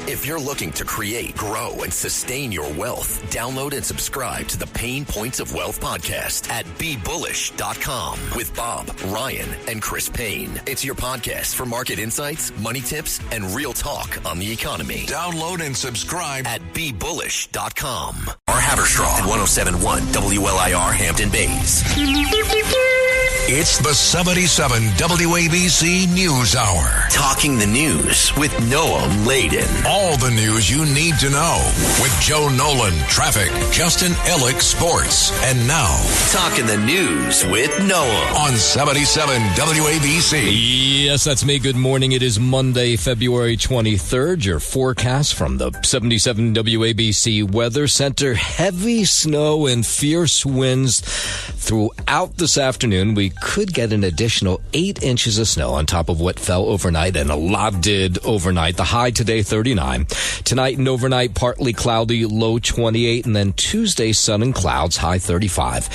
If you're looking to create, grow, and sustain your wealth, download and subscribe to the Pain Points of Wealth podcast at BeBullish.com with Bob, Ryan, and Chris Payne. It's your podcast for market insights, money tips, and real talk on the economy. Download and subscribe at BeBullish.com. Our Haverstraw at 107.1 WLIR Hampton Bays. It's the 77 WABC News Hour. Talking the news with Noah Layden. All the news you need to know with Joe Nolan, traffic, Justin Ellick, sports. And now, Talking the News with Noah on 77 WABC. Yes, that's me. Good morning. It is Monday, February 23rd. Your forecast from the 77 WABC Weather Center. Heavy snow and fierce winds throughout this afternoon. We could get an additional 8 inches of snow on top of what fell overnight, and a lot did overnight. The high today, 39. Tonight and overnight, partly cloudy, low 28, and then Tuesday, sun and clouds, high 35.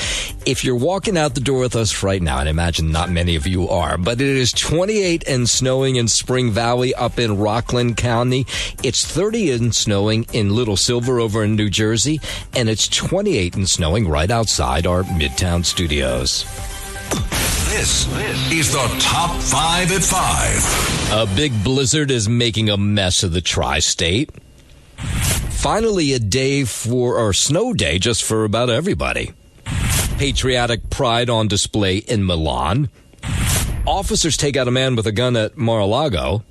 If you're walking out the door with us right now, and I imagine not many of you are, but it is 28 and snowing in Spring Valley up in Rockland County. It's 30 and snowing in Little Silver over in New Jersey, and it's 28 and snowing right outside our Midtown studios. This is the Top 5 at 5. A big blizzard is making a mess of the tri-state. Finally, a day or snow day just for about everybody. Patriotic pride on display in Milan. Officers take out a man with a gun at Mar-a-Lago.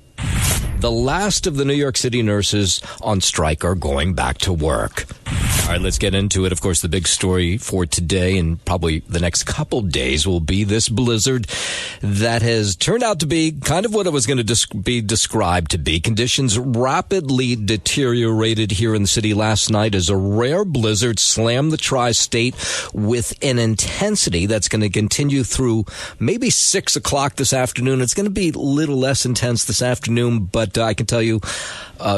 The last of the New York City nurses on strike are going back to work. All right, let's get into it. Of course, the big story for today and probably the next couple days will be this blizzard that has turned out to be kind of what it was going to be described to be. Conditions rapidly deteriorated here in the city last night as a rare blizzard slammed the tri-state with an intensity that's going to continue through maybe 6 o'clock this afternoon. It's going to be a little less intense this afternoon, but I can tell you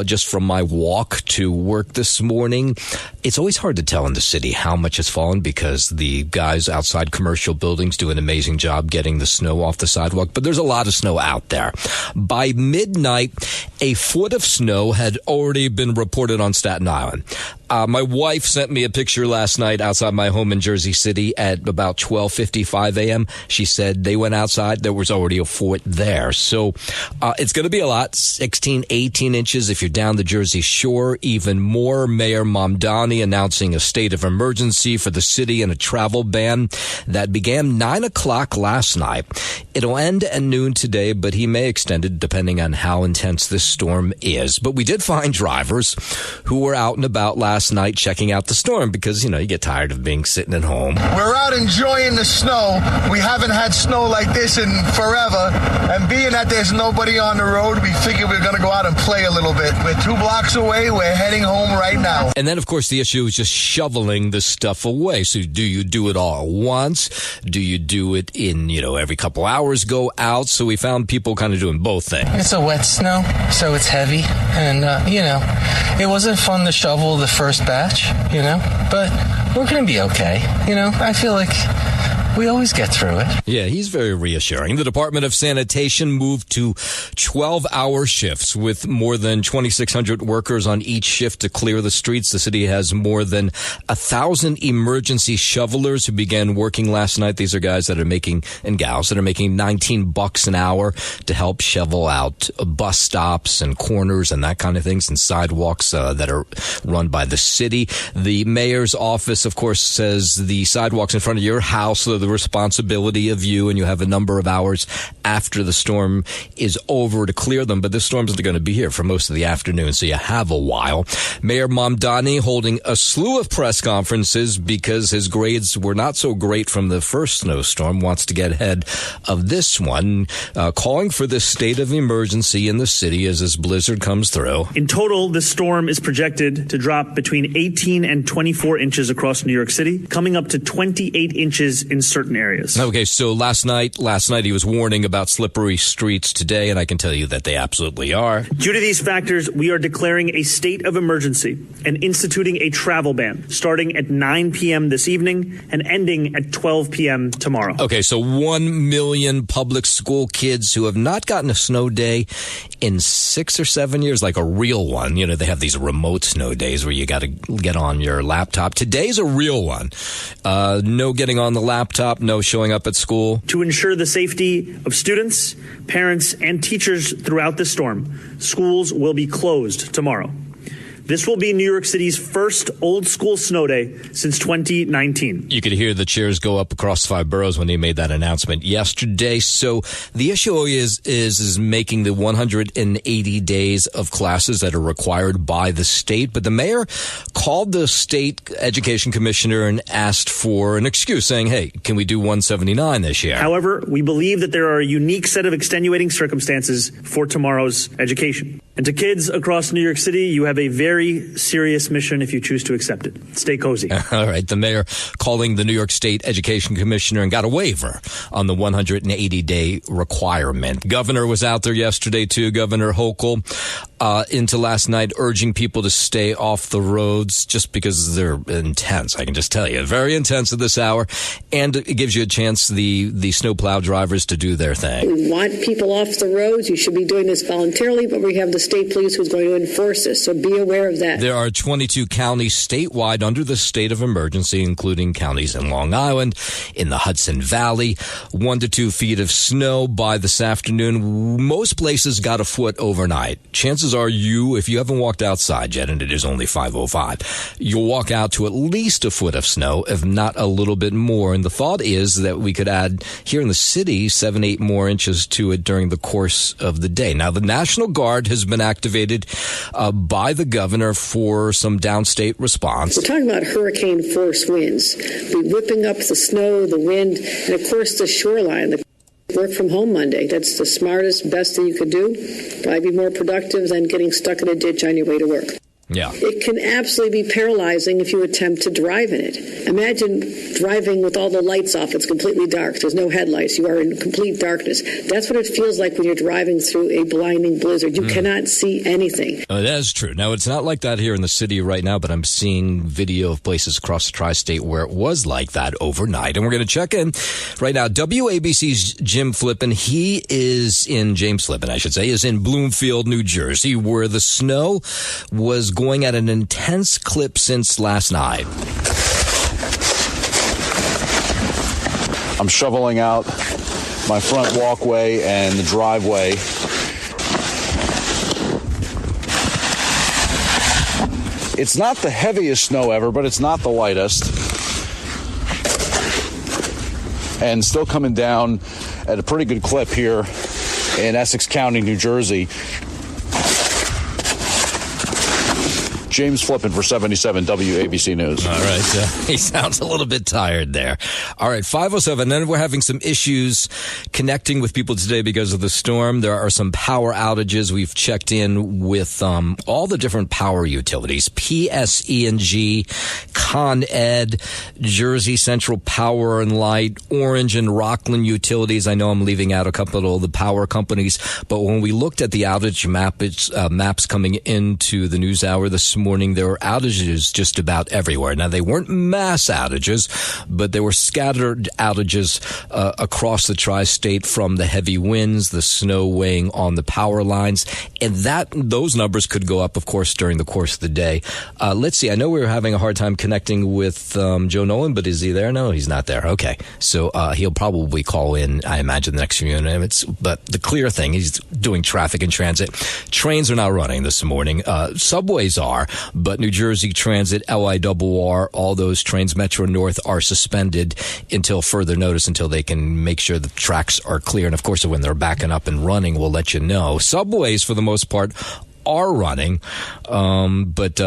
just from my walk to work this morning, it's always hard to tell in the city how much has fallen because the guys outside commercial buildings do an amazing job getting the snow off the sidewalk, but there's a lot of snow out there. By midnight, a foot of snow had already been reported on Staten Island. My wife sent me a picture last night outside my home in Jersey City at about 12:55 a.m. She said they went outside. There was already a foot there. So it's going to be a lot, 16, 18 inches if you're down the Jersey Shore, even more. Mayor Mamdani announcing a state of emergency for the city and a travel ban that began 9 o'clock last night. It'll end at noon today, but he may extend it depending on how intense this storm is. But we did find drivers who were out and about last night checking out the storm because, you get tired of being sitting at home. We're out enjoying the snow. We haven't had snow like this in forever. And being that there's nobody on the road, we figured we were going to go out and play a little bit. We're 2 blocks away. We're heading home right now. And then, of course, the issue is just shoveling the stuff away. So do you do it all at once? Do you do it in, every couple hours go out? So we found people kind of doing both things. It's a wet snow, so it's heavy. And, it wasn't fun to shovel the first batch, but we're going to be okay. I feel like we always get through it. Yeah, he's very reassuring. The Department of Sanitation moved to 12-hour shifts with more than 2,600 workers on each shift to clear the streets. The city has more than 1,000 emergency shovelers who began working last night. These are guys that are making, and gals that are making $19 an hour to help shovel out bus stops and corners and that kind of things and sidewalks that are run by the city. The mayor's office, of course, says the sidewalks in front of your house are the responsibility of you, and you have a number of hours after the storm is over to clear them. But this storm isn't going to be here for most of the afternoon, so you have a while. Mayor Mamdani holding a slew of press conferences because his grades were not so great from the first snowstorm, wants to get ahead of this one, calling for this state of emergency in the city as this blizzard comes through. In total, the storm is projected to drop between 18 and 24 inches across New York City, coming up to 28 inches in certain areas. Okay, so last night he was warning about slippery streets today, and I can tell you that they absolutely are. Due to these factors, we are declaring a state of emergency and instituting a travel ban starting at 9 p.m. this evening and ending at 12 p.m. tomorrow. Okay, so 1 million public school kids who have not gotten a snow day in 6 or 7 years, like a real one. You know, they have these remote snow days where you got to get on your laptop. Today's a real one. No getting on the laptop, no showing up at school. To ensure the safety of students, parents, and teachers throughout the storm, schools will be closed tomorrow. This will be New York City's first old school snow day since 2019. You could hear the cheers go up across 5 boroughs when he made that announcement yesterday. So the issue is making the 180 days of classes that are required by the state. But the mayor called the state education commissioner and asked for an excuse, saying, hey, can we do 179 this year? However, we believe that there are a unique set of extenuating circumstances for tomorrow's education. And to kids across New York City, you have a very serious mission if you choose to accept it. Stay cozy. All right. The mayor calling the New York State Education Commissioner and got a waiver on the 180-day requirement. Governor was out there yesterday, too. Governor Hochul into last night urging people to stay off the roads just because they're intense. I can just tell you. Very intense at this hour. And it gives you a chance, the snowplow drivers, to do their thing. We want people off the roads. You should be doing this voluntarily, but we have the state police who's going to enforce this. So be aware of that. There are 22 counties statewide under the state of emergency, including counties in Long Island, in the Hudson Valley. 1 to 2 feet of snow by this afternoon. Most places got a foot overnight. Chances are if you haven't walked outside yet, and it is only 5:05, you'll walk out to at least a foot of snow, if not a little bit more. And the thought is that we could add here in the city 7-8 more inches to it during the course of the day. Now, the National Guard has been activated by the governor for some downstate response. We're talking about hurricane force winds. Be whipping up the snow, the wind, and of course the shoreline. Work from home Monday. That's the smartest, best thing you could do. Probably be more productive than getting stuck in a ditch on your way to work. Yeah. It can absolutely be paralyzing if you attempt to drive in it. Imagine driving with all the lights off. It's completely dark. There's no headlights. You are in complete darkness. That's what it feels like when you're driving through a blinding blizzard. You cannot see anything. Oh, that is true. Now, it's not like that here in the city right now, but I'm seeing video of places across the tri-state where it was like that overnight. And we're going to check in right now. WABC's James Flippin, James Flippin, I should say, is in Bloomfield, New Jersey, where the snow was going at an intense clip since last night. I'm shoveling out my front walkway and the driveway. It's not the heaviest snow ever, but it's not the lightest. And still coming down at a pretty good clip here in Essex County, New Jersey. James Flippin for 77 WABC News. All right. He sounds a little bit tired there. All right. 5:07. Then we're having some issues connecting with people today because of the storm. There are some power outages. We've checked in with all the different power utilities, PSE&G, Con Ed, Jersey Central Power and Light, Orange and Rockland Utilities. I know I'm leaving out a couple of the power companies, but when we looked at the outage maps coming into the news hour this morning, there were outages just about everywhere. Now, they weren't mass outages, but there were scattered outages across the tri-state from the heavy winds, the snow weighing on the power lines, and those numbers could go up, of course, during the course of the day. Let's see. I know we were having a hard time connecting with Joe Nolan, but is he there? No, he's not there. Okay. So he'll probably call in, I imagine, the next few minutes. But the clear thing, he's doing traffic and transit. Trains are not running this morning. Subways are. But New Jersey Transit, LIRR, all those trains, Metro North, are suspended until further notice, until they can make sure the tracks are clear. And, of course, when they're backing up and running, we'll let you know. Subways, for the most part, are running. But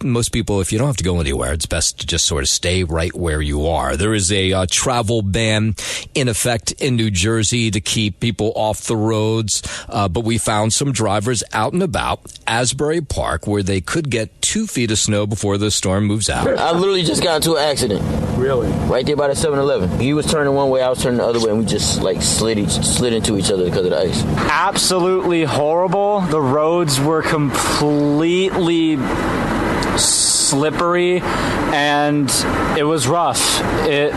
most people, if you don't have to go anywhere, it's best to just sort of stay right where you are. There is a travel ban in effect in New Jersey to keep people off the roads. But we found some drivers out and about Asbury Park where they could get 2 feet of snow before the storm moves out. I literally just got into an accident. Really? Right there by the 7-Eleven. He was turning one way, I was turning the other way, and we just like slid into each other because of the ice. Absolutely horrible. The roads were completely slippery, and it was rough. It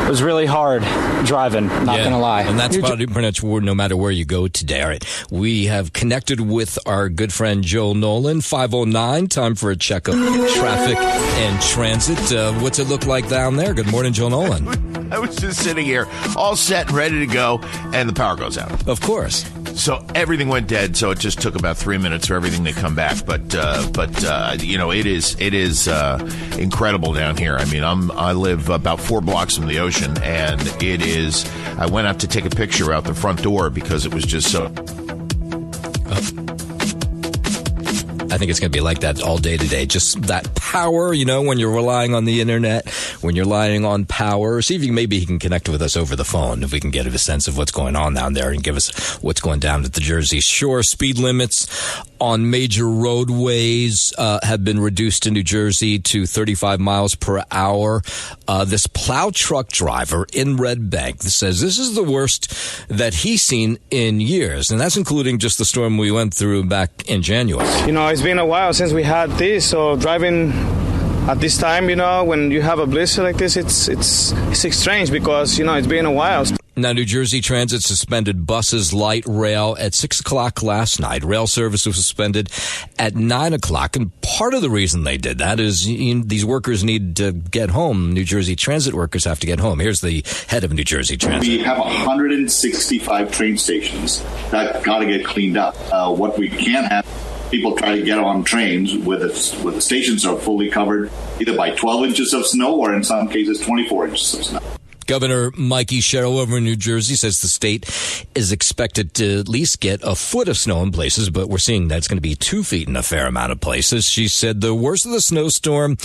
was really hard driving, not going to lie. And that's pretty much no matter where you go today. All right. We have connected with our good friend Joel Nolan, 5:09. Time for a check of traffic and transit. What's it look like down there? Good morning, Joel Nolan. I was just sitting here all set and ready to go, and the power goes out. Of course. So everything went dead, so it just took about 3 minutes for everything to come back. But you know, it is incredible down here. I mean, I live about 4 blocks from the ocean, and it is. I went up to take a picture out the front door because it was just so. I think it's going to be like that all day today. Just that power, you know, when you're relying on the internet, when you're relying on power. See if maybe he can connect with us over the phone, if we can get a sense of what's going on down there and give us what's going down at the Jersey Shore. Speed limits on major roadways have been reduced in New Jersey to 35 miles per hour. This plow truck driver in Red Bank says this is the worst that he's seen in years, and that's including just the storm we went through back in January. You know, it's been a while since we had this, so driving at this time, you know, when you have a blizzard like this, it's strange because, you know, it's been a while. Now, New Jersey Transit suspended buses, light rail at 6 o'clock last night. Rail service was suspended at 9 o'clock. And part of the reason they did that is these workers need to get home. New Jersey Transit workers have to get home. Here's the head of New Jersey Transit. We have 165 train stations that got to get cleaned up. What we can't have, people try to get on trains where the stations are fully covered either by 12 inches of snow or in some cases 24 inches of snow. Governor Mikey Sherrill over in New Jersey says the state is expected to at least get a foot of snow in places, but we're seeing that it's going to be 2 feet in a fair amount of places. She said the worst of the snowstorm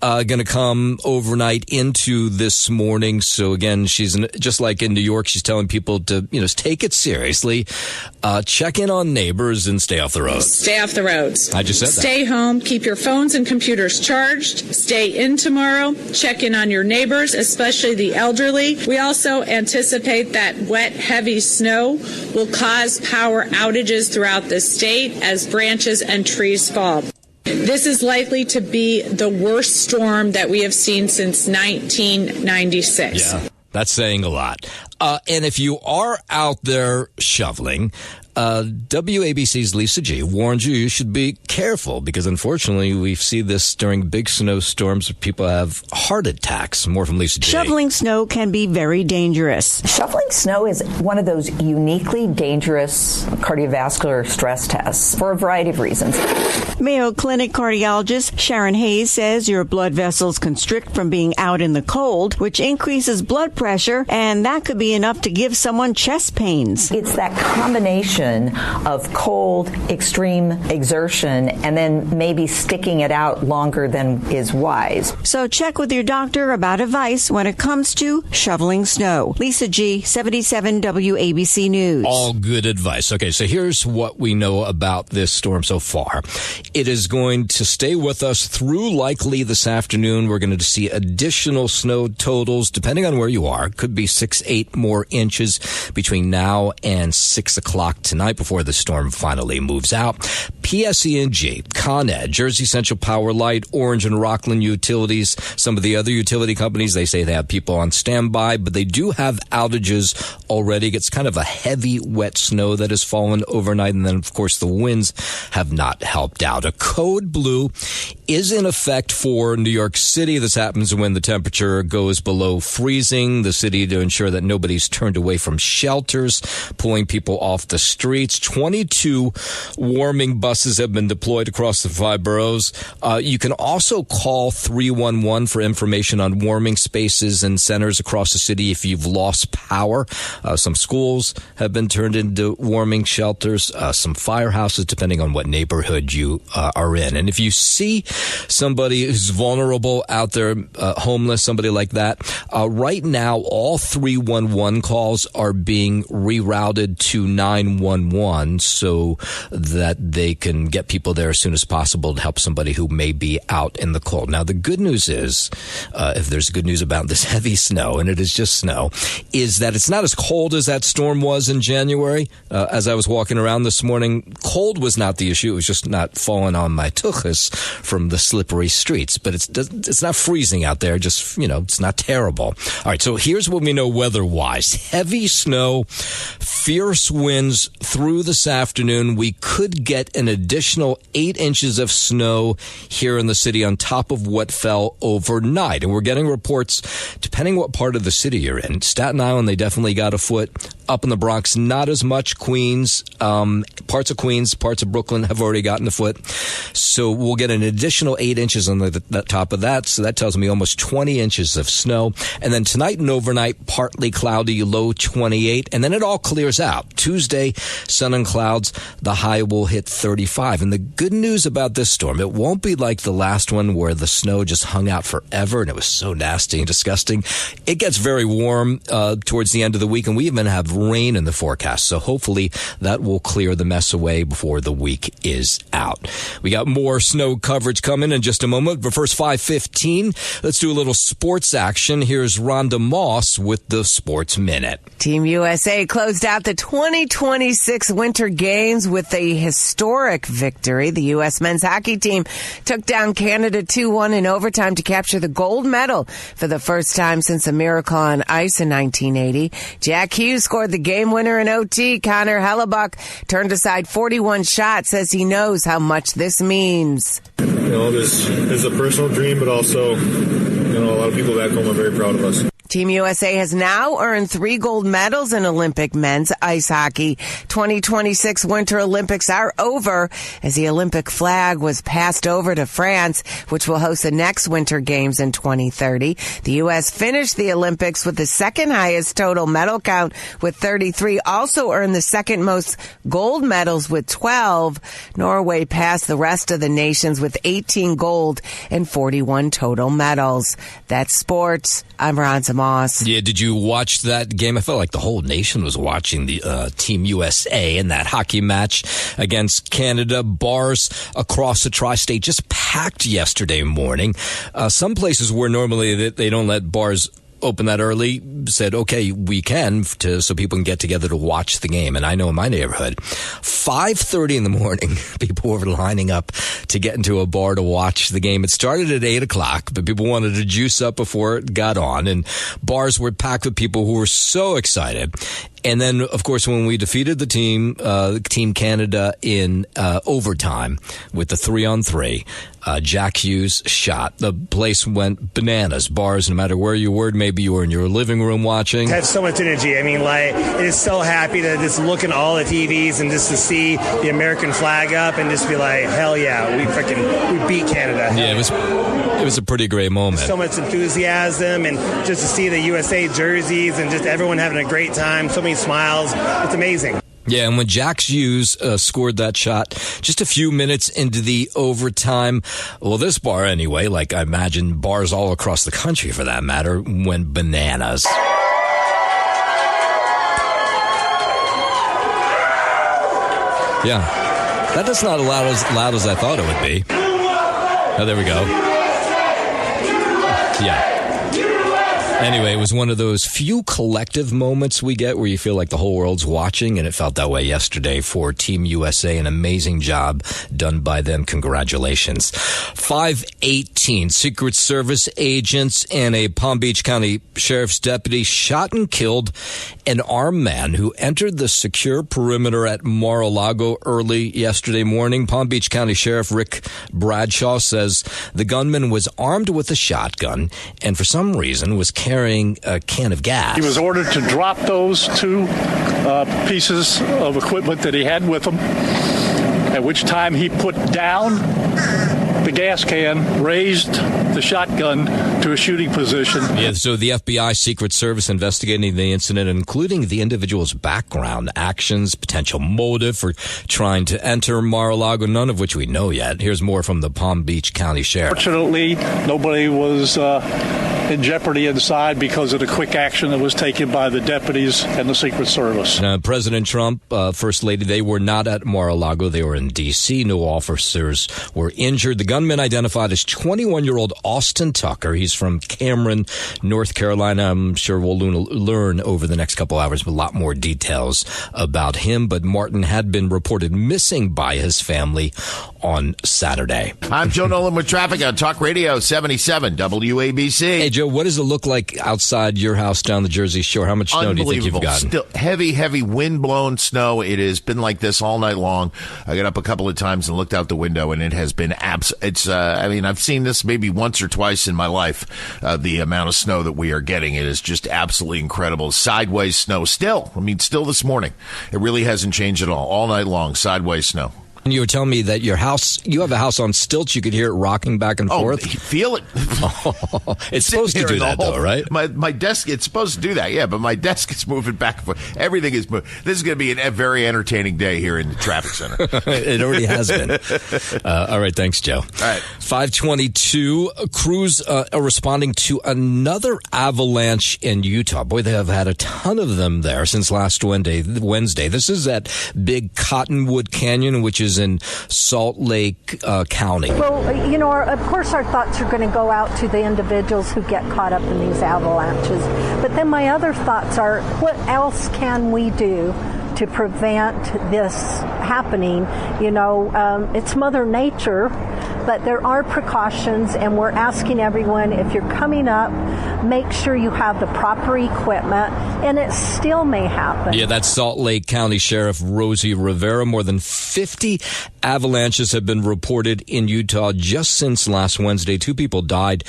going to come overnight into this morning. So again, she's just like in New York, she's telling people to, you know, take it seriously, check in on neighbors and stay off the roads. Stay off the roads. I just said that. Stay home. Keep your phones and computers charged. Stay in tomorrow. Check in on your neighbors, especially the elderly. We also anticipate that wet, heavy snow will cause power outages throughout the state as branches and trees fall. This is likely to be the worst storm that we have seen since 1996. Yeah, that's saying a lot. And if you are out there shoveling, WABC's Lisa G warns you should be careful because unfortunately we see this during big snowstorms. People have heart attacks. More from Lisa G. Shoveling snow can be very dangerous. Shoveling snow is one of those uniquely dangerous cardiovascular stress tests for a variety of reasons. Mayo Clinic cardiologist Sharon Hayes says your blood vessels constrict from being out in the cold, which increases blood pressure, and that could be enough to give someone chest pains. It's that combination of cold, extreme exertion, and then maybe sticking it out longer than is wise. So check with your doctor about advice when it comes to shoveling snow. Lisa G, 77 WABC News. All good advice. Okay, so here's what we know about this storm so far. It is going to stay with us through likely this afternoon. We're going to see additional snow totals, depending on where you are. Could be 6-8 more inches between now and 6 o'clock tonight before the storm finally moves out. PSE&G, Con Ed, Jersey Central Power Light, Orange and Rockland Utilities, some of the other utility companies, they say they have people on standby, but they do have outages already. It's kind of a heavy, wet snow that has fallen overnight, and then, of course, the winds have not helped out. A code blue is in effect for New York City. This happens when the temperature goes below freezing. The city, to ensure that nobody's turned away from shelters, pulling people off the street. streets. 22 warming buses have been deployed across the 5 boroughs. You can also call 311 for information on warming spaces and centers across the city if you've lost power. Some schools have been turned into warming shelters, some firehouses, depending on what neighborhood you are in. And if you see somebody who's vulnerable out there, homeless, somebody like that, right now all 311 calls are being rerouted to 911 so that they can get people there as soon as possible to help somebody who may be out in the cold. Now, the good news is, if there's good news about this heavy snow, and it is just snow, is that it's not as cold as that storm was in January. As I was walking around this morning, cold was not the issue. It was just not falling on my tuchus from the slippery streets. But it's not freezing out there. Just, it's not terrible. All right, so here's what we know weather-wise. Heavy snow, fierce winds through this afternoon. We could get an additional 8 inches of snow here in the city on top of what fell overnight. And we're getting reports, depending what part of the city you're in. Staten Island, they definitely got a foot. Up in the Bronx, not as much. Queens, parts of Queens, parts of Brooklyn have already gotten a foot. So we'll get an additional 8 inches on the top of that. So that tells me almost 20 inches of snow. And then tonight and overnight, partly cloudy, low 28. And then it all clears out. Tuesday, sun and clouds. The high will hit 35. And the good news about this storm, it won't be like the last one where the snow just hung out forever and it was so nasty and disgusting. It gets very warm towards the end of the week, and we even have rain in the forecast. So hopefully that will clear the mess away before the week is out. We got more snow coverage coming in just a moment. But first, 5:15, let's do a little sports action. Here's Rhonda Moss with the Sports Minute. Team USA closed out the 2026 Winter Games with a historic victory. The U.S. men's hockey team took down Canada 2-1 in overtime to capture the gold medal for the first time since a miracle on ice in 1980. Jack Hughes scored the game winner in OT. Connor Hellebuck turned aside 41 shots, says he knows how much this means. This is a personal dream, but also, a lot of people back home are very proud of us. Team USA has now earned 3 gold medals in Olympic men's ice hockey. 2026 Winter Olympics are over as the Olympic flag was passed over to France, which will host the next Winter Games in 2030. The U.S. finished the Olympics with the second highest total medal count with 33, also earned the second most gold medals with 12. Norway passed the rest of the nations with 18 gold and 41 total medals. That's sports. I'm Rhonda Moss. Yeah, did you watch that game? I felt like the whole nation was watching the Team USA in that hockey match against Canada. Bars across the tri-state just packed yesterday morning. Some places where normally they don't let bars open that early said, okay, we can, so people can get together to watch the game. And I know in my neighborhood, 5:30 in the morning, people were lining up to get into a bar to watch the game. It started at 8 o'clock, but people wanted to juice up before it got on. And bars were packed with people who were so excited. And then, of course, when we defeated the Team Canada in overtime with the 3-on-3, Jack Hughes shot. The place went bananas. Bars, no matter where you were, maybe you were in your living room watching. It had so much energy. I mean, it is so happy to just look at all the TVs and just to see the American flag up and just be like, hell yeah, we beat Canada. Yeah, it was a pretty great moment. So much enthusiasm and just to see the USA jerseys and just everyone having a great time. So many smiles. It's amazing. Yeah, and when Jack Hughes scored that shot just a few minutes into the overtime, well, this bar anyway, like I imagine bars all across the country for that matter, went bananas. Yeah, that's not as loud as I thought it would be. Oh, there we go. Yeah. Anyway, it was one of those few collective moments we get where you feel like the whole world's watching, and it felt that way yesterday for Team USA. An amazing job done by them. Congratulations. 5:18, Secret Service agents and a Palm Beach County Sheriff's deputy shot and killed an armed man who entered the secure perimeter at Mar-a-Lago early yesterday morning. Palm Beach County Sheriff Rick Bradshaw says the gunman was armed with a shotgun and for some reason was carrying a can of gas. He was ordered to drop those two pieces of equipment that he had with him, at which time he put down the gas can, raised the shotgun to a shooting position. Yeah, so the FBI Secret Service investigating the incident, including the individual's background, actions, potential motive for trying to enter Mar-a-Lago, none of which we know yet. Here's more from the Palm Beach County Sheriff. Fortunately, nobody was in jeopardy inside because of the quick action that was taken by the deputies and the Secret Service. President Trump, First Lady, they were not at Mar-a-Lago. They were in D.C. No officers were injured. The gunman identified as 21-year-old Austin Tucker. He's from Cameron, North Carolina. I'm sure we'll learn over the next couple hours a lot more details about him. But Martin had been reported missing by his family on Saturday. I'm Joe Nolan with traffic on Talk Radio 77 WABC. Hey, Joe, what does it look like outside your house down the Jersey Shore? How much snow do you think you've gotten? Still heavy wind-blown snow. It has been like this all night long. I got up a couple of times and looked out the window, and it has been I've seen this maybe once or twice in my life, the amount of snow that we are getting. It is just absolutely incredible. Sideways snow still this morning. It really hasn't changed at all night long, sideways snow. And you were telling me that you have a house on stilts. You could hear it rocking back and forth. Feel it. It's supposed to do that, though, right? My desk, it's supposed to do that, yeah, but my desk is moving back and forth. Everything is moving. This is going to be a very entertaining day here in the traffic center. It already has been. All right, thanks, Joe. All right. 522, crews are responding to another avalanche in Utah. Boy, they have had a ton of them there since last Wednesday. This is at Big Cottonwood Canyon, which is in Salt Lake County. Well, of course our thoughts are going to go out to the individuals who get caught up in these avalanches. But then my other thoughts are, what else can we do to prevent this happening? It's Mother Nature, but there are precautions, and we're asking everyone, if you're coming up, make sure you have the proper equipment, and it still may happen. Yeah, that's Salt Lake County Sheriff Rosie Rivera. More than 50 avalanches have been reported in Utah just since last Wednesday. 2 people died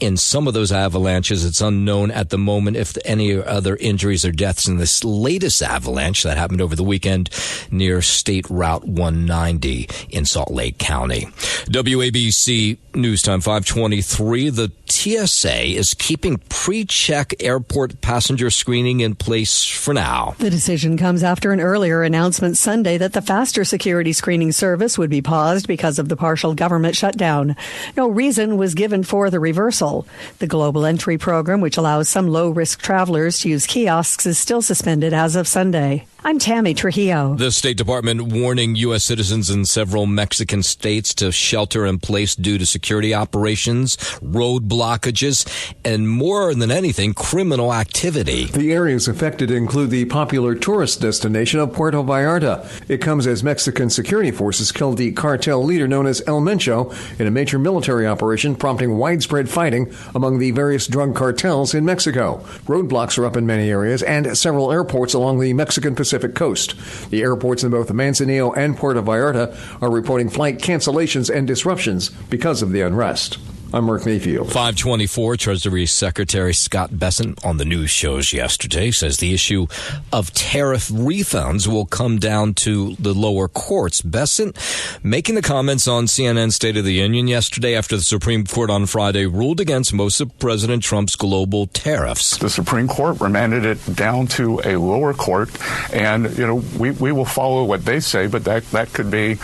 in some of those avalanches. It's unknown at the moment if any other injuries or deaths in this latest avalanche that happened over the weekend near State Route 190 in Salt Lake County. WABC News Time 523. The TSA is keeping pre-check airport passenger screening in place for now. The decision comes after an earlier announcement Sunday that the faster security screening service would be paused because of the partial government shutdown. No reason was given for the reversal. The Global Entry program, which allows some low-risk travelers to use kiosks, is still suspended as of Sunday. I'm Tammy Trujillo. The State Department warning U.S. citizens in several Mexican states to shelter in place due to security operations, road blockages, and more than anything, criminal activity. The areas affected include the popular tourist destination of Puerto Vallarta. It comes as Mexican security forces killed the cartel leader known as El Mencho in a major military operation, prompting widespread fighting among the various drug cartels in Mexico. Roadblocks are up in many areas and several airports along the Mexican Pacific coast. The airports in both Manzanillo and Puerto Vallarta are reporting flight cancellations and disruptions because of the unrest. I'm Mark Mayfield. 524, Treasury Secretary Scott Bessent on the news shows yesterday says the issue of tariff refunds will come down to the lower courts. Bessent making the comments on CNN State of the Union yesterday after the Supreme Court on Friday ruled against most of President Trump's global tariffs. The Supreme Court remanded it down to a lower court, and we will follow what they say, but that could be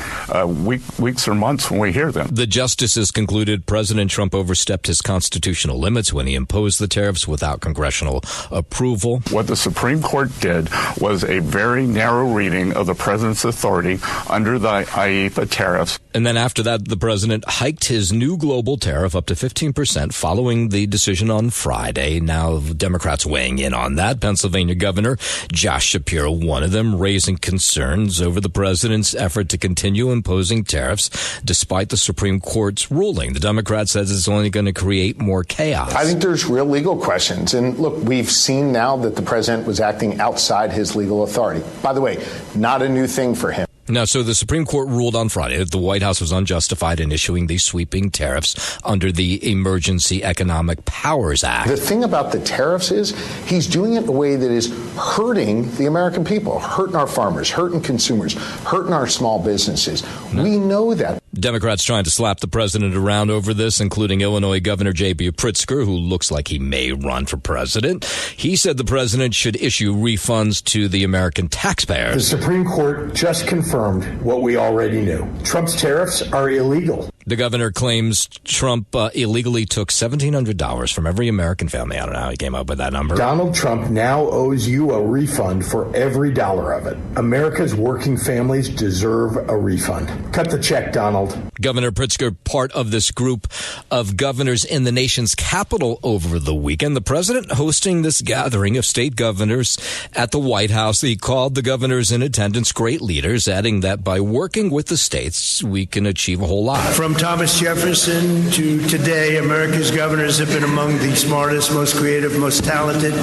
weeks or months when we hear them. The justices concluded President Trump overstepped his constitutional limits when he imposed the tariffs without congressional approval. What the Supreme Court did was a very narrow reading of the president's authority under the IEEPA tariffs. And then after that, the president hiked his new global tariff up to 15% following the decision on Friday. Now, Democrats weighing in on that. Pennsylvania Governor Josh Shapiro, one of them, raising concerns over the president's effort to continue imposing tariffs despite the Supreme Court's ruling. The Democrat says it's only going to create more chaos. I think there's real legal questions. And look, we've seen now that the president was acting outside his legal authority. By the way, not a new thing for him. Now, so the Supreme Court ruled on Friday that the White House was unjustified in issuing these sweeping tariffs under the Emergency Economic Powers Act. The thing about the tariffs is he's doing it in a way that is hurting the American people, hurting our farmers, hurting consumers, hurting our small businesses. We know that. Democrats trying to slap the president around over this, including Illinois Governor J.B. Pritzker, who looks like he may run for president. He said the president should issue refunds to the American taxpayers. The Supreme Court just confirmed what we already knew. Trump's tariffs are illegal. The governor claims Trump illegally took $1,700 from every American family. I don't know how he came up with that number. Donald Trump now owes you a refund for every dollar of it. America's working families deserve a refund. Cut the check, Donald. Governor Pritzker, part of this group of governors in the nation's capital over the weekend. The president hosting this gathering of state governors at the White House. He called the governors in attendance great leaders, adding that by working with the states, we can achieve a whole lot. From Thomas Jefferson to today, America's governors have been among the smartest, most creative, most talented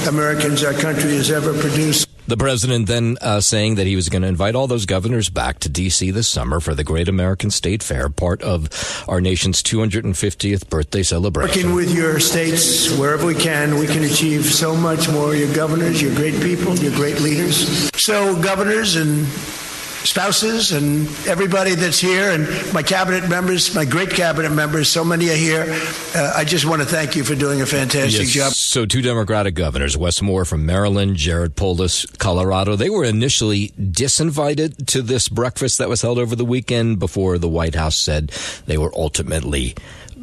Americans our country has ever produced. The president then saying that he was going to invite all those governors back to D.C. this summer for the Great American State Fair, part of our nation's 250th birthday celebration. Working with your states wherever we can achieve so much more. Your governors, your great people, your great leaders. So governors and spouses and everybody that's here and my cabinet members, my great cabinet members, so many are here. I just want to thank you for doing a fantastic job. So two Democratic governors, Wes Moore from Maryland, Jared Polis, Colorado, they were initially disinvited to this breakfast that was held over the weekend before the White House said they were ultimately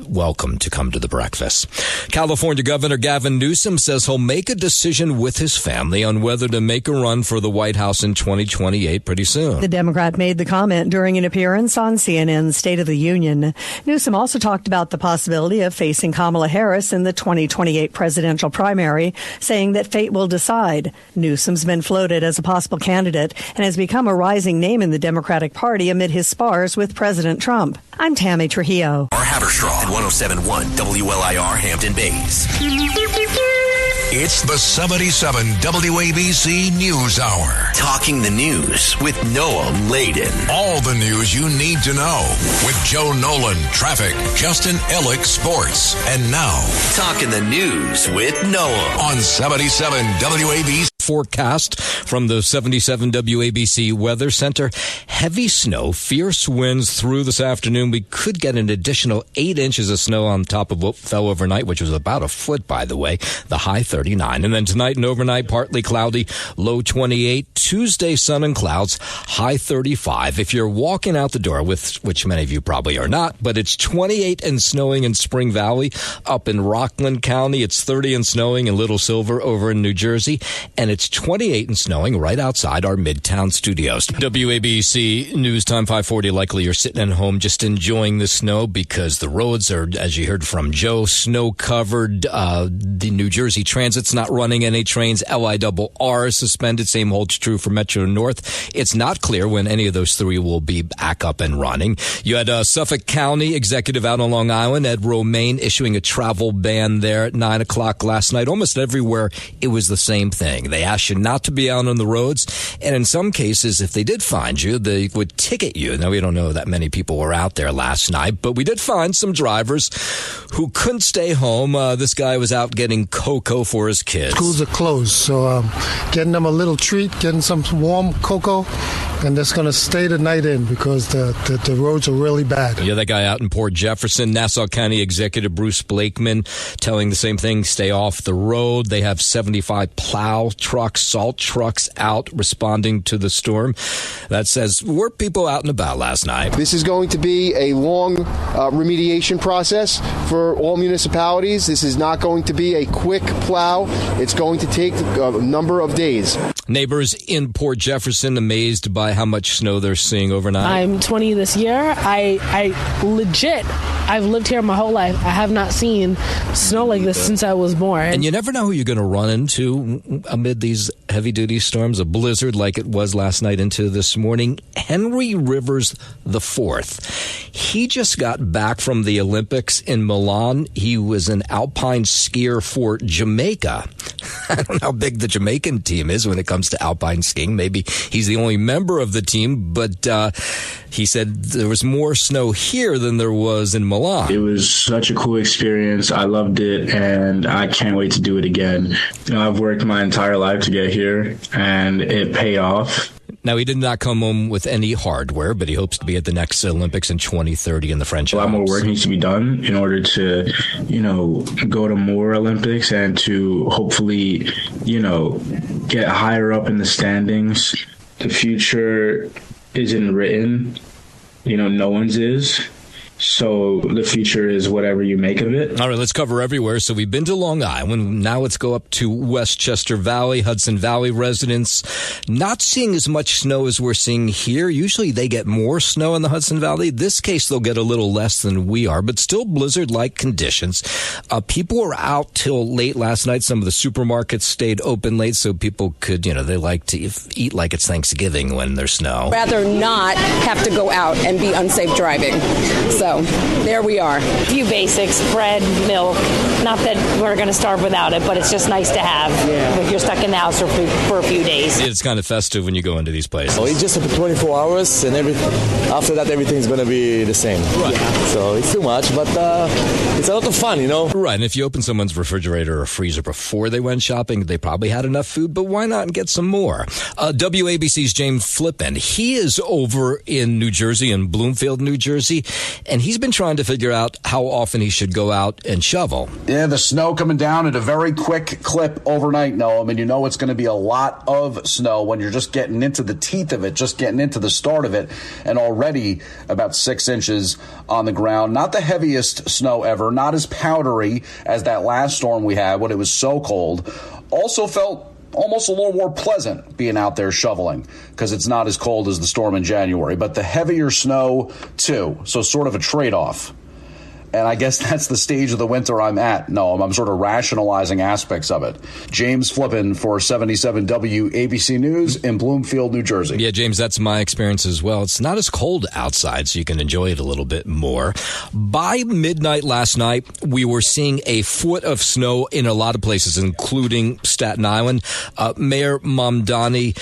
welcome to come to the breakfast. California Governor Gavin Newsom says he'll make a decision with his family on whether to make a run for the White House in 2028 pretty soon. The Democrat made the comment during an appearance on CNN's State of the Union. Newsom also talked about the possibility of facing Kamala Harris in the 2028 presidential primary, saying that fate will decide. Newsom's been floated as a possible candidate and has become a rising name in the Democratic Party amid his spars with President Trump. I'm Tammy Trujillo. Haverstraw at 107.1 WLIR Hampton Bays. It's the 77 WABC News Hour. Talking the news with Noam Laden. All the news you need to know with Joe Nolan, traffic, Justin Ellick, sports. And now, Talking the News with Noam on 77 WABC. Forecast from the 77 WABC Weather Center. Heavy snow, fierce winds through this afternoon. We could get an additional 8 inches of snow on top of what fell overnight, which was about a foot, by the way. The high 39. And then tonight and overnight, partly cloudy, low 28. Tuesday, sun and clouds, high 35. If you're walking out the door, which many of you probably are not, but it's 28 and snowing in Spring Valley. Up in Rockland County, it's 30 and snowing in Little Silver over in New Jersey. And it's 28 and snowing right outside our Midtown studios. WABC News Time 540. Likely you're sitting at home just enjoying the snow because the roads are, as you heard from Joe, snow covered. The New Jersey Transit's not running any trains. LIRR is suspended. Same holds true for Metro North. It's not clear when any of those three will be back up and running. You had Suffolk County executive out on Long Island, Ed Romaine, issuing a travel ban there at 9 o'clock last night. Almost everywhere it was the same thing. They asked you not to be out on the roads, and in some cases, if they did find you, they would ticket you. Now, we don't know that many people were out there last night, but we did find some drivers who couldn't stay home. This guy was out getting cocoa for his kids. Schools are closed, so getting them a little treat, getting some warm cocoa, and that's going to stay the night in because the roads are really bad. Yeah, that guy out in Port Jefferson, Nassau County Executive Bruce Blakeman telling the same thing, stay off the road. They have 75 plow trucks, salt trucks out responding to the storm. That says, were people out and about last night? This is going to be a long remediation process for all municipalities. This is not going to be a quick plow. It's going to take a number of days. Neighbors in Port Jefferson amazed by how much snow they're seeing overnight. I'm 20 this year. I I've lived here my whole life. I have not seen snow like this since I was born. And you never know who you're going to run into amid these heavy-duty storms, a blizzard like it was last night into this morning. Henry Rivers IV. He just got back from the Olympics in Milan. He was an alpine skier for Jamaica. I don't know how big the Jamaican team is when it comes to alpine skiing. Maybe he's the only member of the team, but he said there was more snow here than there was in Milan. It was such a cool experience. I loved it, and I can't wait to do it again. I've worked my entire life to get here, and it paid off. Now, he did not come home with any hardware, but he hopes to be at the next Olympics in 2030 in the French Alps. A lot more work needs to be done in order to, go to more Olympics and to hopefully, get higher up in the standings. The future isn't written, no one's is. So the future is whatever you make of it. All right, let's cover everywhere. So we've been to Long Island. Now let's go up to Westchester Valley, Hudson Valley residents. Not seeing as much snow as we're seeing here. Usually they get more snow in the Hudson Valley. This case, they'll get a little less than we are, but still blizzard-like conditions. People were out till late last night. Some of the supermarkets stayed open late so people could, they like to eat like it's Thanksgiving when there's snow. Rather not have to go out and be unsafe driving. So there we are. A few basics, bread, milk. Not that we're going to starve without it, but it's just nice to have if you're stuck in the house for a few days. It's kind of festive when you go into these places. It's just for 24 hours, and after that, everything's going to be the same. Right. So it's too much, but it's a lot of fun, Right, and if you open someone's refrigerator or freezer before they went shopping, they probably had enough food, but why not get some more? WABC's James Flippin, he is over in New Jersey, in Bloomfield, New Jersey, and he's been trying to figure out how often he should go out and shovel. Yeah, the snow coming down at a very quick clip overnight, Noam, and it's going to be a lot of snow when you're just getting into the teeth of it, just getting into the start of it, and already about 6 inches on the ground. Not the heaviest snow ever, not as powdery as that last storm we had when it was so cold. Also felt almost a little more pleasant being out there shoveling because it's not as cold as the storm in January, but the heavier snow too. So sort of a trade-off. And I guess that's the stage of the winter I'm at. No, I'm sort of rationalizing aspects of it. James Flippin for 77 WABC News in Bloomfield, New Jersey. Yeah, James, that's my experience as well. It's not as cold outside, so you can enjoy it a little bit more. By midnight last night, we were seeing a foot of snow in a lot of places, including Staten Island. Mayor Mamdani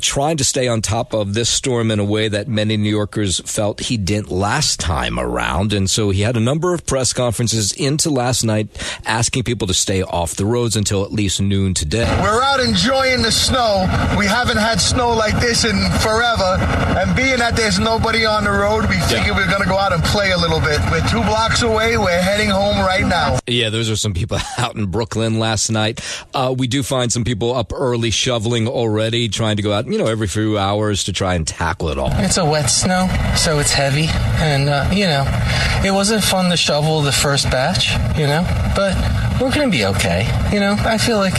trying to stay on top of this storm in a way that many New Yorkers felt he didn't last time around. And so he had a number of press conferences into last night asking people to stay off the roads until at least noon today. We're out enjoying the snow. We haven't had snow like this in forever. And being that there's nobody on the road, we figured we're going to go out and play a little bit. We're 2 blocks away. We're heading home right now. Yeah, those are some people out in Brooklyn last night. We do find some people up early shoveling already, trying to go out, every few hours to try and tackle it all. It's a wet snow, so it's heavy. And, it wasn't fun to shovel the first batch, but we're going to be okay. I feel like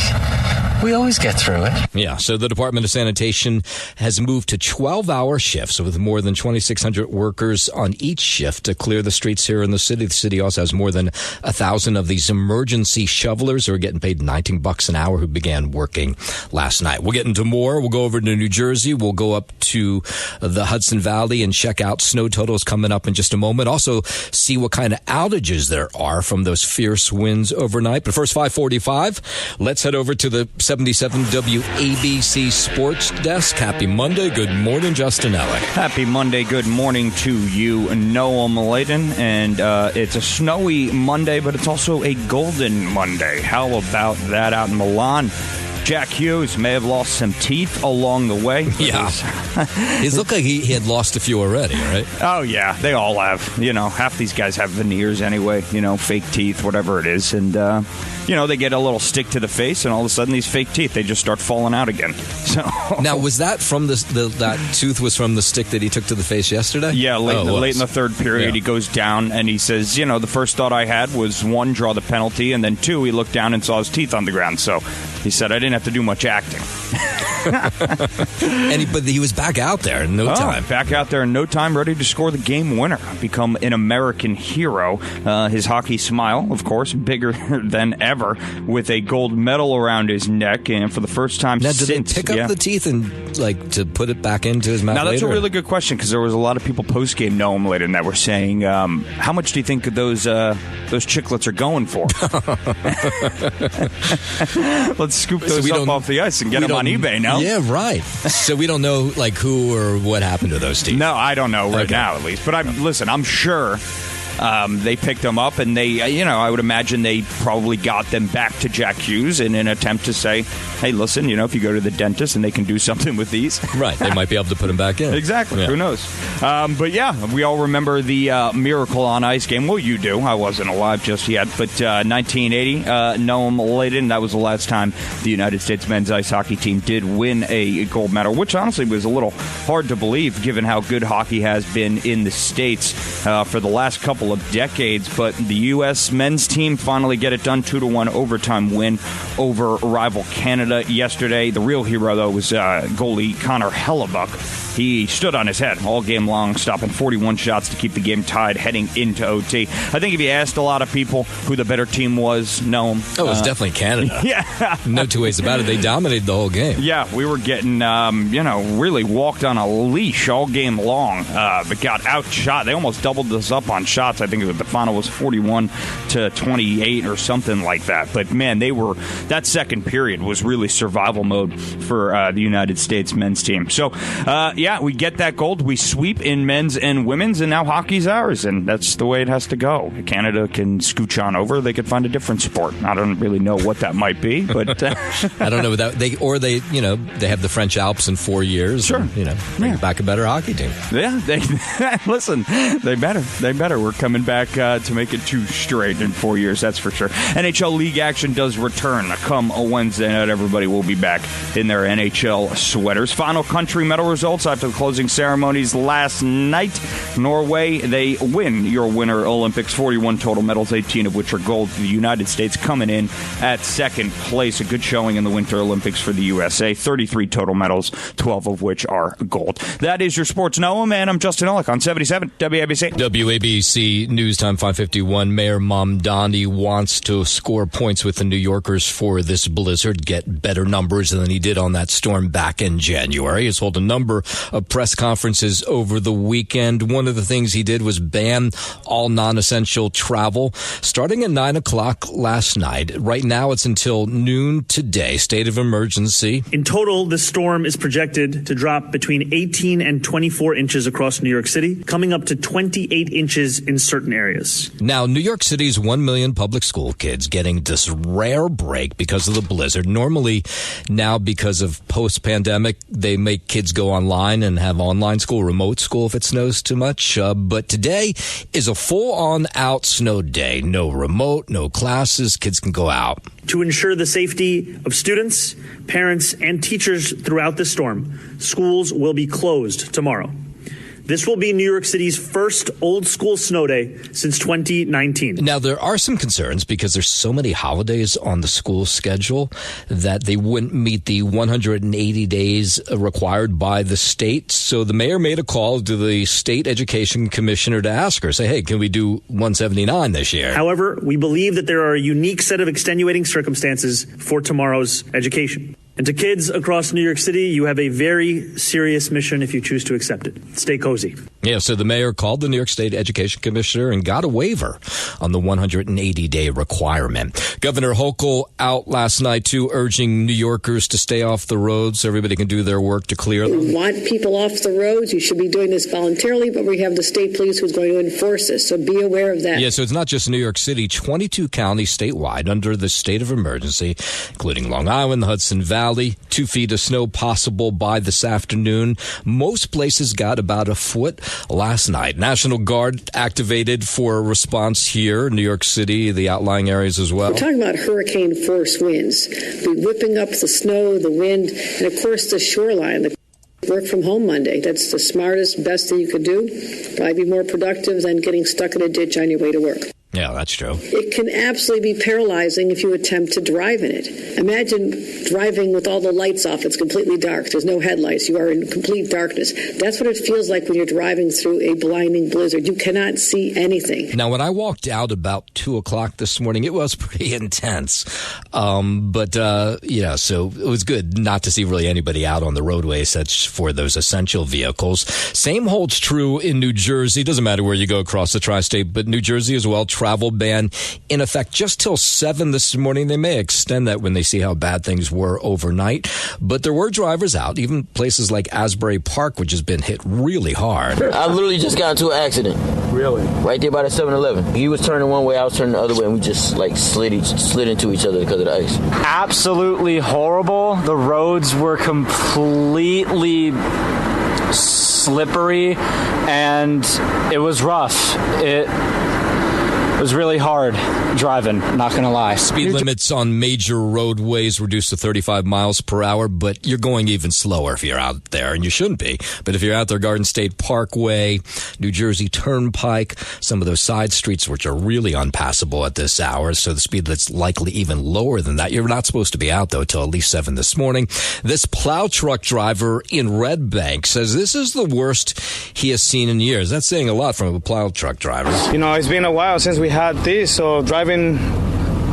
we always get through it. Yeah, so the Department of Sanitation has moved to 12-hour shifts with more than 2,600 workers on each shift to clear the streets here in the city. The city also has more than 1,000 of these emergency shovelers who are getting paid $19 an hour who began working last night. We'll get into more. We'll go over to New Jersey. We'll go up to the Hudson Valley and check out snow totals coming up in just a moment. Also, see what kind of outages there are from those fierce winds overnight. But first, 5:45, let's head over to the 77 WABC Sports Desk. Happy Monday. Good morning, Justin Ellick. Happy Monday. Good morning to you, Noam Layton. And it's a snowy Monday, but it's also a golden Monday. How about that out in Milan? Jack Hughes may have lost some teeth along the way. Yeah. It looked like he had lost a few already, right? Oh, yeah. They all have. Half these guys have veneers anyway, fake teeth, whatever it is. And, they get a little stick to the face, and all of a sudden these fake teeth, they just start falling out again. So now, was that from that tooth was from the stick that he took to the face yesterday? Yeah, late in the third period, He goes down, and he says, the first thought I had was, 1, draw the penalty, and then 2, he looked down and saw his teeth on the ground. So he said, I didn't didn't have to do much acting. But he was back out there in no time. Back out there in no time, ready to score the game winner, become an American hero. His hockey smile, of course, bigger than ever, with a gold medal around his neck, and for the first time now, since. Did they pick up the teeth and to put it back into his mouth? Now that's later? a really good question, because there was a lot of people post game Noam Laden that were saying, how much do you think those chiclets are going for? Let's scoop those up off the ice and get them on eBay now. Yeah, right. So we don't know who or what happened to those teeth. No, I don't know right now, at least. But I'm sure they picked them up, and I would imagine they probably got them back to Jack Hughes in an attempt to say, hey, listen, if you go to the dentist and they can do something with these. Right, they might be able to put them back in. Exactly, yeah. Who knows? But we all remember the Miracle on Ice game. Well, you do. I wasn't alive just yet. But 1980, Noam Laden, that was the last time the United States men's ice hockey team did win a gold medal, which honestly was a little hard to believe given how good hockey has been in the States for the last couple of decades. But the U.S. men's team finally get it done, 2-1 overtime win over rival Canada yesterday. The real hero, though, was goalie Connor Hellebuck. He stood on his head all game long, stopping 41 shots to keep the game tied heading into OT. I think if you asked a lot of people who the better team was, Noam. Oh, it was definitely Canada. Yeah. No two ways about it. They dominated the whole game. Yeah, we were getting, really walked on a leash all game long, but got outshot. They almost doubled us up on shots. I think the final was 41-28 or something like that. But, man, that second period was really survival mode for the United States men's team. So, we get that gold. We sweep in men's and women's, and now hockey's ours, and that's the way it has to go. Canada can scooch on over. They could find a different sport. I don't really know what that might be, but I don't know. They have the French Alps in 4 years. Sure, and, bring back a better hockey team. Yeah, listen. They better. We're coming back to make it 2 straight in 4 years. That's for sure. NHL league action does return come a Wednesday night. Everybody will be back in their NHL sweaters. Final country medal results after the closing ceremonies last night. Norway, they win your Winter Olympics, 41 total medals, 18 of which are gold. The United States coming in at second place. A good showing in the Winter Olympics for the USA. 33 total medals, 12 of which are gold. That is your Sports Noam, and I'm Justin Ellick on 77 WABC. WABC News Time 551. Mayor Mamdani wants to score points with the New Yorkers for this blizzard, get better numbers than he did on that storm back in January. He's held a number of press conferences over the weekend. One of the things he did was ban all non-essential travel starting at 9 o'clock last night. Right now it's until noon today. State of emergency. In total, this storm is projected to drop between 18 and 24 inches across New York City, coming up to 28 inches in certain areas. Now, New York City's 1 million public school kids getting this rare break because of the blizzard. Normally, now because of post-pandemic, they make kids go online and have online school, remote school if it snows too much. But today is a full-on out snow day. No remote, no classes. Kids can go out. To ensure the safety of students, parents, and teachers throughout the storm, schools will be closed tomorrow. This will be New York City's first old school snow day since 2019. Now, there are some concerns because there's so many holidays on the school schedule that they wouldn't meet the 180 days required by the state. So the mayor made a call to the state education commissioner to ask her, say, hey, can we do 179 this year? However, we believe that there are a unique set of extenuating circumstances for tomorrow's education. And to kids across New York City, you have a very serious mission if you choose to accept it. Stay cozy. Yeah, so the mayor called the New York State Education Commissioner and got a waiver on the 180-day requirement. Governor Hochul out last night, too, urging New Yorkers to stay off the roads so everybody can do their work to clear them. We want people off the roads. You should be doing this voluntarily, but we have the state police who's going to enforce this, so be aware of that. Yeah, so it's not just New York City. 22 counties statewide under the state of emergency, including Long Island, the Hudson Valley. 2 feet of snow possible by this afternoon. Most places got about a foot last night. National Guard activated for a response here, New York City, the outlying areas as well. We're talking about hurricane force winds. We're whipping up the snow, the wind, and of course the shoreline. The work from home Monday. That's the smartest, best thing you could do. Probably be more productive than getting stuck in a ditch on your way to work. Yeah, that's true. It can absolutely be paralyzing if you attempt to drive in it. Imagine driving with all the lights off. It's completely dark. There's no headlights. You are in complete darkness. That's what it feels like when you're driving through a blinding blizzard. You cannot see anything. Now, when I walked out about 2 o'clock this morning, it was pretty intense. So it was good not to see really anybody out on the roadway such for those essential vehicles. Same holds true in New Jersey. Doesn't matter where you go across the tri-state, but New Jersey as well. Travel ban in effect just till 7 this morning. They may extend that when they see how bad things were overnight. But there were drivers out, even places like Asbury Park, which has been hit really hard. I literally just got into an accident. Really? Right there by the 7-Eleven. He was turning one way, I was turning the other way, and we just slid into each other because of the ice. Absolutely horrible. The roads were completely slippery, and it was rough. It was really hard driving, not going to lie. Speed limits on major roadways reduced to 35 miles per hour, but you're going even slower if you're out there, and you shouldn't be. But if you're out there, Garden State Parkway, New Jersey Turnpike, some of those side streets which are really unpassable at this hour, so the speed limit's likely even lower than that. You're not supposed to be out, though, till at least 7 this morning. This plow truck driver in Red Bank says this is the worst he has seen in years. That's saying a lot from a plow truck driver. You know, it's been a while since we had this, so driving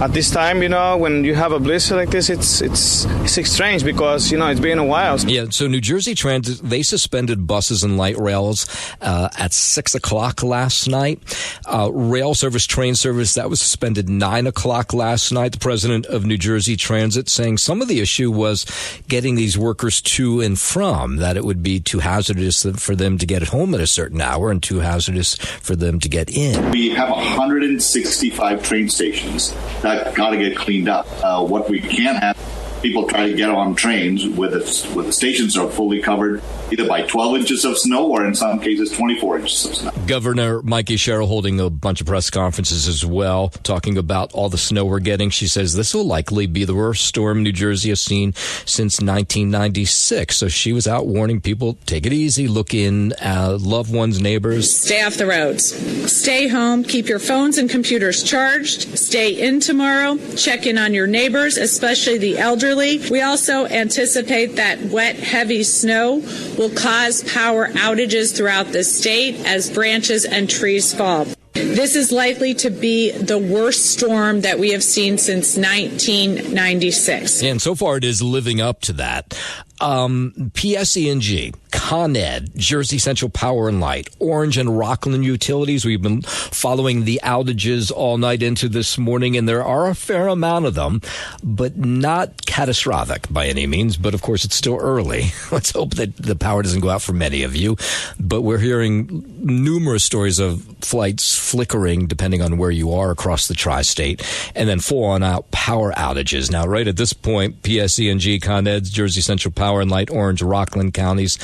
at this time, you know, when you have a blizzard like this, it's strange because, you know, it's been a while. Yeah, so New Jersey Transit, they suspended buses and light rails at 6 o'clock last night. Rail service, train service, that was suspended 9 o'clock last night. The president of New Jersey Transit saying some of the issue was getting these workers to and from, that it would be too hazardous for them to get home at a certain hour and too hazardous for them to get in. We have 165 train stations that got to get cleaned up. What we can't have, people try to get on trains where the stations are fully covered either by 12 inches of snow or in some cases 24 inches of snow. Governor Mikey Sherrill holding a bunch of press conferences as well, talking about all the snow we're getting. She says this will likely be the worst storm New Jersey has seen since 1996. So she was out warning people, take it easy, look in, loved ones, neighbors. Stay off the roads. Stay home. Keep your phones and computers charged. Stay in tomorrow. Check in on your neighbors, especially the elderly. We also anticipate that wet, heavy snow will cause power outages throughout the state as branches and trees fall. This is likely to be the worst storm that we have seen since 1996. And so far it is living up to that. PSE&G, Con Ed, Jersey Central Power and Light, Orange and Rockland Utilities. We've been following the outages all night into this morning, and there are a fair amount of them, but not catastrophic by any means. But, of course, it's still early. Let's hope that the power doesn't go out for many of you. But we're hearing numerous stories of flights flickering, depending on where you are across the tri-state, and then full-on-out power outages. Now, right at this point, PSE&G, Con Ed, Jersey Central Power and Light, Orange, Rockland counties,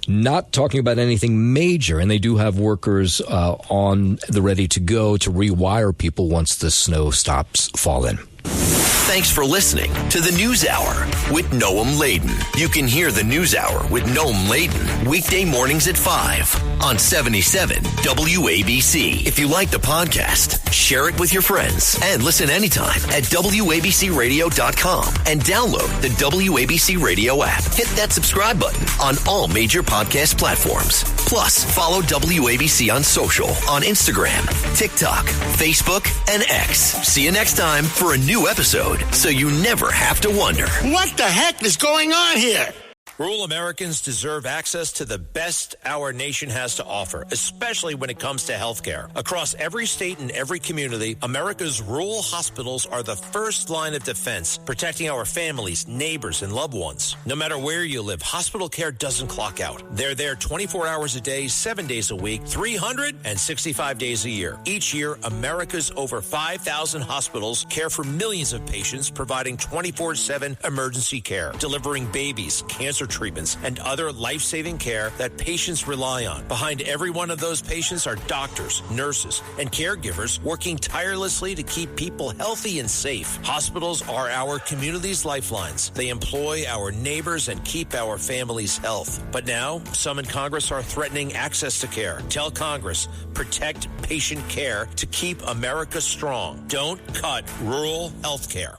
not talking about anything major, and they do have workers on the ready to go to rewire people once the snow stops falling. Thanks for listening to the News Hour with Noam Laden. You can hear the News Hour with Noam Laden weekday mornings at 5 on 77 WABC. If you like the podcast, share it with your friends and listen anytime at WABCRadio.com and download the WABC Radio app. Hit that subscribe button on all major podcast platforms. Plus, follow WABC on social on Instagram, TikTok, Facebook, and X. See you next time for a new episode, so you never have to wonder. What the heck is going on here? Rural Americans deserve access to the best our nation has to offer, especially when it comes to health care. Across every state and every community, America's rural hospitals are the first line of defense, protecting our families, neighbors, and loved ones. No matter where you live, hospital care doesn't clock out. They're there 24 hours a day, 7 days a week, 365 days a year. Each year, America's over 5,000 hospitals care for millions of patients, providing 24/7 emergency care, delivering babies, cancer cancer treatments, and other life-saving care that patients rely on. Behind every one of those patients are doctors, nurses, and caregivers working tirelessly to keep people healthy and safe. Hospitals are our community's lifelines. They employ our neighbors and keep our families' health. But now, some in Congress are threatening access to care. Tell Congress, protect patient care to keep America strong. Don't cut rural health care.